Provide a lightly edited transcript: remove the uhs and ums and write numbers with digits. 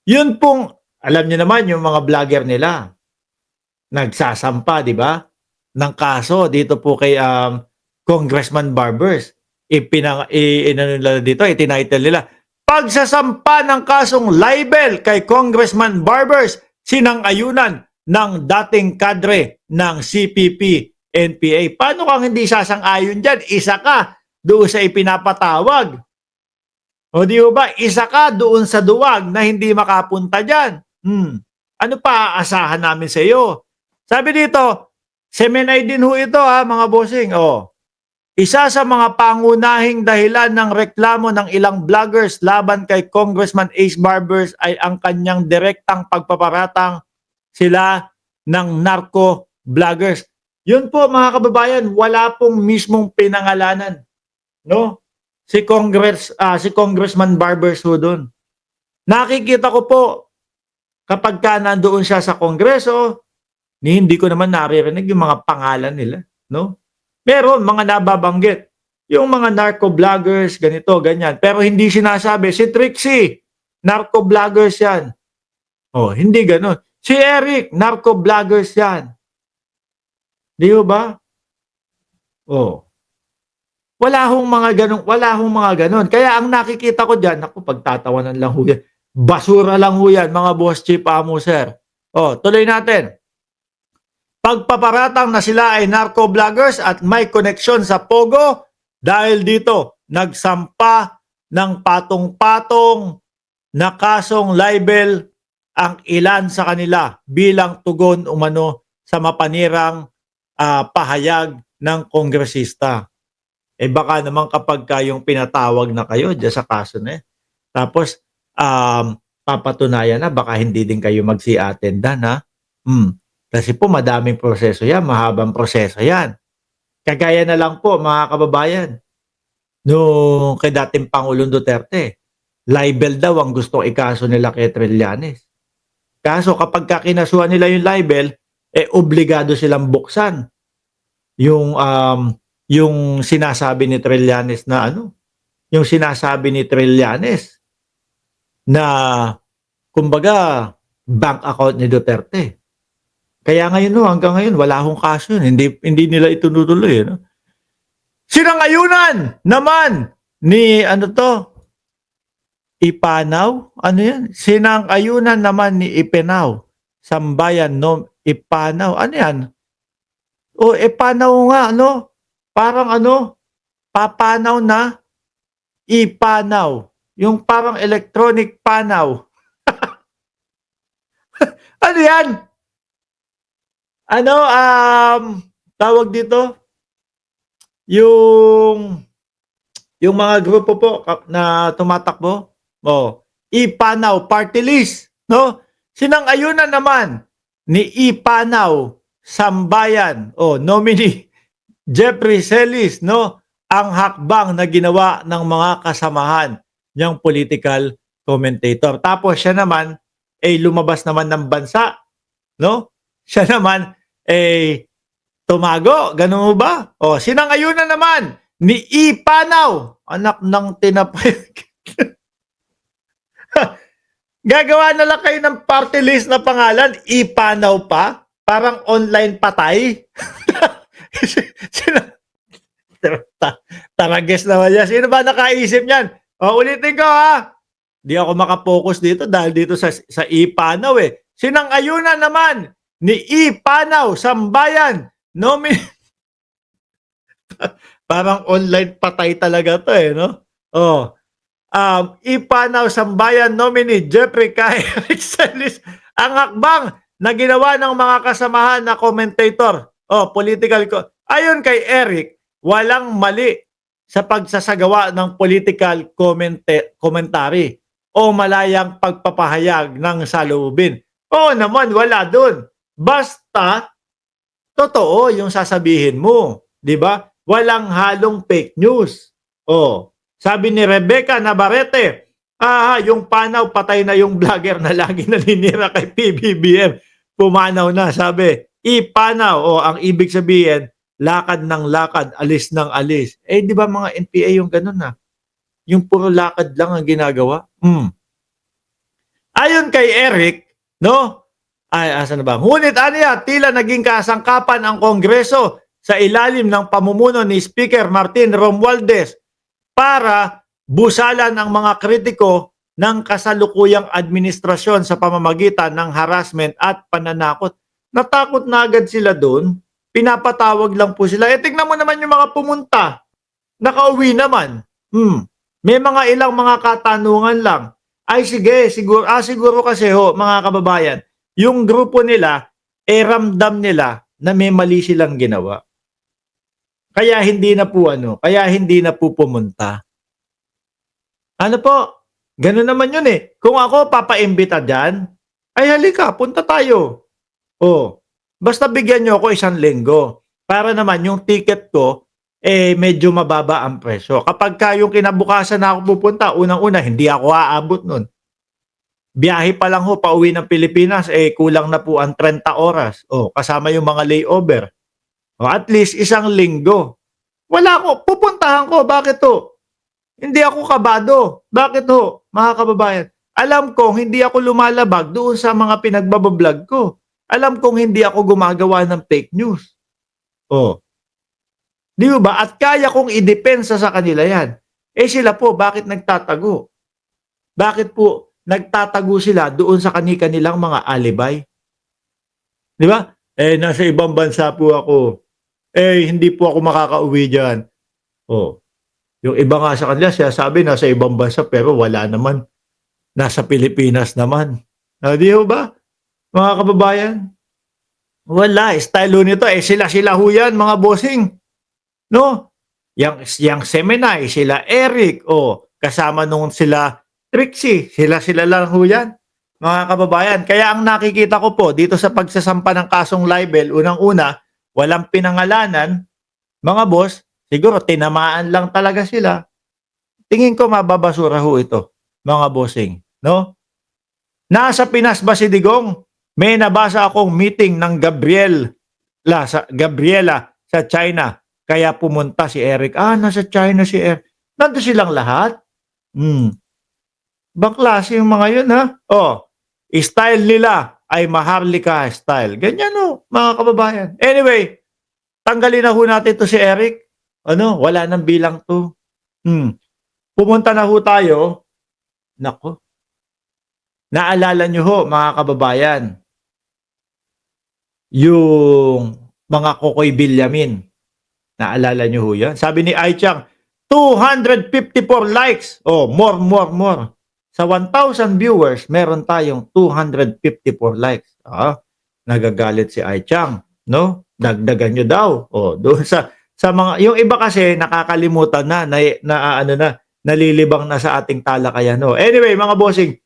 Yun pong alam niyo naman yung mga vlogger nila, nagsasampa 'di ba, ng kaso dito po kay, Congressman Barbers. Inano nila dito, itinitle nila, "Pagsasampa ng kasong libel kay Congressman Barbers, sinang-ayunan ng dating kadre ng CPP-NPA." Paano kang hindi sasang-ayon diyan? Isa ka doon sa ipinapatawag. O di ba, isa ka doon sa duwag na hindi makapunta diyan. Ano pa aasahan namin sa iyo? Sabi dito, Semenay din ho ito ha mga bossing. Oh, isa sa mga pangunahing dahilan ng reklamo ng ilang vloggers laban kay Congressman Ace Barbers ay ang kanyang direktang pagpaparatang sila ng narco vloggers. Yun po mga kababayan, wala pong mismong pinangalanan, no? Si Congressman Barbers ho doon. Nakikita ko po kapag ka nandoon siya sa Kongreso, hindi ko naman naririnig yung mga pangalan nila, no? Meron mga nababanggit, yung mga narco vloggers, ganito, ganyan. Pero hindi sinasabi, si Trixie, narco vloggers yan. Oh, hindi gano'n. Si Eric, narco vloggers yan. Di ba? Oh. Wala hong mga gano'n. Kaya ang nakikita ko diyan, naku pagtatawanan lang ho yan. Basura lang ho yan, mga boss chief amo sir. Oh, tuloy natin. Pagpaparatang na sila ay narco vloggers at may koneksyon sa Pogo dahil dito nagsampa ng patong-patong na kasong libel ang ilan sa kanila bilang tugon umano sa mapanirang pahayag ng kongresista. Eh baka naman kapag kayong pinatawag na kayo dyan sa kaso na tapos papatunayan na baka hindi din kayo magsi-attendan ha. Kasi po madaming proseso yan, mahabang proseso yan. Kagaya na lang po mga kababayan, nung kay dating Pangulong Duterte, libel daw ang gustong ikaso nila kay Trillanes. Kaso kapag kinasuhan nila yung libel, obligado silang buksan yung sinasabi ni Trillanes na yung sinasabi ni Trillanes na kumbaga bank account ni Duterte. Kaya ngayon hanggang ngayon wala akong kaso yun. Hindi nila itunutuloy. Sinangayunan naman ni Ipanaw? Ano yan? Sinangayunan naman ni Ipanaw. Sambayan no Ipanaw. Ano yan? O Ipanaw nga, parang papanaw na ipanaw. Yung parang electronic panaw. Ano yan? Tawag dito? Yung mga grupo po na tumatakbo. Ipanaw party list, no? Sinang-ayunan naman ni Ipanaw Sambayan, nominee Jeffrey Celis, no? Ang hakbang na ginawa ng mga kasamahan niyang political commentator. Tapos siya naman lumabas naman ng bansa, no? Siya naman tumago, ganun mo ba? Sinangayunan naman ni Ipanaw, anak ng tinapay. Gagawa na lang kayo ng party list na pangalan, Ipanaw pa? Parang online patay? Tarages naman yan. Sino ba nakaisip niyan? Ulitin ko ha. Di ako makapokus dito dahil dito sa Ipanaw Sinang-ayunan naman ni Ipanaw Sambayan. Parang online patay talaga to no? Ipanaw Sambayan nominee Jeffrey Celis ang hakbang na ginawa ng mga kasamahan na commentator. Ayon kay Eric, walang mali sa pagsasagawa ng political commentary o malayang pagpapahayag ng saloobin. Naman, wala dun. Basta, totoo yung sasabihin mo. Di ba? Walang halong fake news. Sabi ni Rebecca Navarrete, yung panaw, patay na yung vlogger na lagi naninira kay PBBM. Pumanaw na, sabi. Ipanaw, ang ibig sabihin, lakad ng lakad, alis ng alis. Di ba mga NPA yung ganun Yung puro lakad lang ang ginagawa? Ayon kay Eric, no? Ay, asan na ba? Ngunit aniya, tila naging kasangkapan ang Kongreso sa ilalim ng pamumuno ni Speaker Martin Romualdez para busalan ang mga kritiko ng kasalukuyang administrasyon sa pamamagitan ng harassment at pananakot. Natakot na agad sila doon. Pinapatawag lang po sila. Tingnan mo naman yung mga pumunta. Nakauwi naman. May mga ilang mga katanungan lang. Ay sige, siguro kasi mga kababayan, yung grupo nila, ramdam nila na may mali silang ginawa. Kaya hindi na po pumunta. Ano po? Ganun naman yun eh. Kung ako papaimbita dyan, ay halika, punta tayo. Basta bigyan nyo ako 1 linggo. Para naman yung ticket ko, medyo mababa ang presyo. Kapag yung kinabukasan na ako pupunta, unang-una, hindi ako aabot nun. Biyahe pa lang pauwi ng Pilipinas, kulang na po ang 30 oras. Kasama yung mga layover. At least 1 linggo. Wala ko, pupuntahan ko. Bakit to? Hindi ako kabado. Bakit to, mga kababayan? Alam kong hindi ako lumalabag doon sa mga pinagbabablog ko. Alam kong hindi ako gumagawa ng fake news. Di ba? At kaya kong idepensa sa kanila yan. Sila po, bakit nagtatago? Bakit po nagtatago sila doon sa kanilang mga alibay? Di ba? Nasa ibang bansa po ako. Hindi po ako makakauwi dyan. Yung iba nga sa kanila, siya sabi nasa ibang bansa pero wala naman. Nasa Pilipinas naman. Di ba? Mga kababayan? Wala. Style nito. Sila ho yan, mga bossing. No? Yang Semenay, sila Eric, kasama nung sila Trixie, sila lang ho yan. Mga kababayan, kaya ang nakikita ko po dito sa pagsasampa ng kasong libel, unang-una, walang pinangalanan, mga boss, siguro tinamaan lang talaga sila. Tingin ko mababasura ho ito, mga bossing. No? Nasa Pinas ba si Digong? May nabasa akong meeting ng Gabriela sa China. Kaya pumunta si Eric. Nasa China si Eric. Nandun silang lahat? Ibang klase yung mga yun, ha? Style nila ay Maharlika style. Ganyan, mga kababayan. Anyway, tanggalin na ho natin to si Eric. Wala nang bilang to. Pumunta na ho tayo. Nako. Naalala nyo ho, mga kababayan, yung mga Kokoy Villamin. Naalala nyo ho yan? Sabi ni Aichang, 254 likes. More. Sa 1,000 viewers, meron tayong 254 likes. Nagagalit si Aichang, no? Dagdagan nyo daw. Doon sa mga, yung iba kasi nakakalimutan na nalilibang na sa ating talakayan. Anyway, mga bossing,